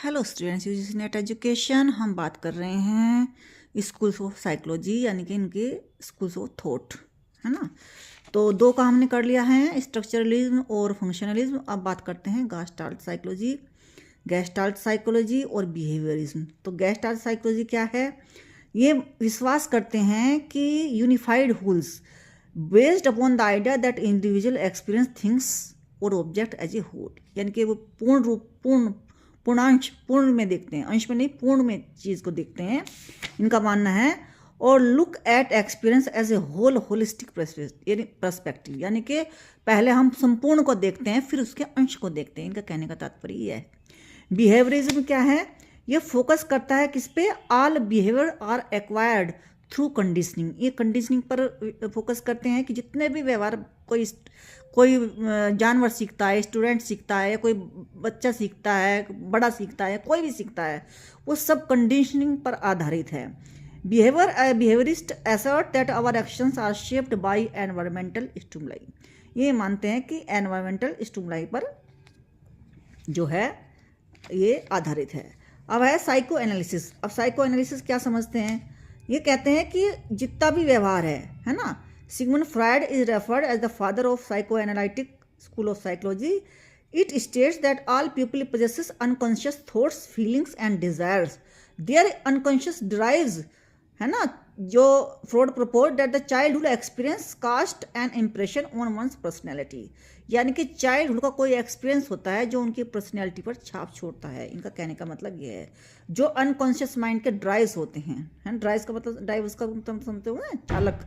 Hello students, UGC net education. हम बात कर रहे हैं स्कूल्स ऑफ साइकोलॉजी, यानी कि इनके स्कूल्स ऑफ थॉट, है ना। तो दो का हमने कर लिया है, स्ट्रक्चरलिज्म और फंक्शनलिज्म। अब बात करते हैं गैस्टाल्ट साइकोलॉजी और बिहेवियरिज्म। तो गैस्टाल्ट साइकोलॉजी क्या है? ये विश्वास करते हैं कि unified holes based upon the idea that individual experience things और ऑब्जेक्ट एज ए होल, यानी कि वो पूर्ण में देखते हैं, अंश में नहीं, पूर्ण में चीज़ को देखते हैं, इनका मानना है। और look at experience as a holistic perspective, यानी कि पहले हम संपूर्ण को देखते हैं फिर उसके अंश को देखते हैं। इनका कहने का तात्पर्य यह है। बिहेवियरिज्म क्या है? ये फोकस करता है किस पे? All behaviour are acquired through conditioning. ये कंडीशनिंग पर फोकस करते हैं कि जितने भी व्यवहार कोई जानवर सीखता है, स्टूडेंट सीखता है, कोई बच्चा सीखता है, बड़ा सीखता है, कोई भी सीखता है, वो सब कंडीशनिंग पर आधारित है। Behaviourist assert that our actions are shaped by environmental stimuli. ये मानते हैं कि एनवायरमेंटल स्टिमुलाई पर जो है ये आधारित है। अब है साइको एनालिसिस। अब साइको एनालिसिस क्या समझते हैं? ये कहते हैं कि जितना भी व्यवहार है ना, Sigmund Freud is referred as the father of psychoanalytic school of psychology. It states that all people possesses unconscious thoughts, feelings and desires. Their unconscious drives, है ना, जो fraud proposed that the childhood experience cast an impression on one's personality. यानी कि childhood का कोई experience होता है जो उनकी पर्सनैलिटी पर छाप छोड़ता है। इनका कहने का मतलब ये है, जो अनकॉन्शियस माइंड के ड्राइव्स होते हैं, ड्राइव्स का मतलब ड्राइव उसका तुम सुनते हो ना, चालक,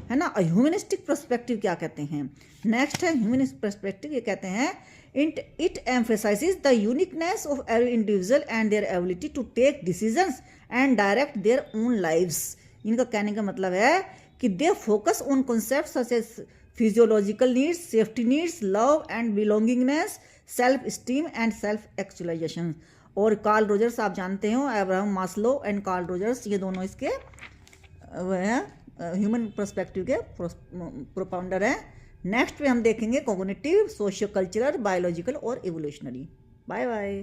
है ना। ह्यूमनिस्टिक पर्सपेक्टिव क्या कहते हैं? नेक्स्ट है ह्यूमनिस्ट पर्सपेक्टिव। ये कहते हैं it emphasises the uniqueness of every individual and their ability to take decisions and direct their own lives. इनका कहने का मतलब है कि they focus on concept such as physiological needs, safety needs, love and belongingness, self esteem and self actualisation. और Carl Rogers, आप जानते हो, Abraham Maslow and Carl Rogers, ये दोनों इसके ह्यूमन पर्सपेक्टिव के प्रोपाउंडर हैं। नेक्स्ट पे हम देखेंगे कॉग्निटिव, सोशियो कल्चरल, बायोलॉजिकल और इवोल्यूशनरी। Bye bye.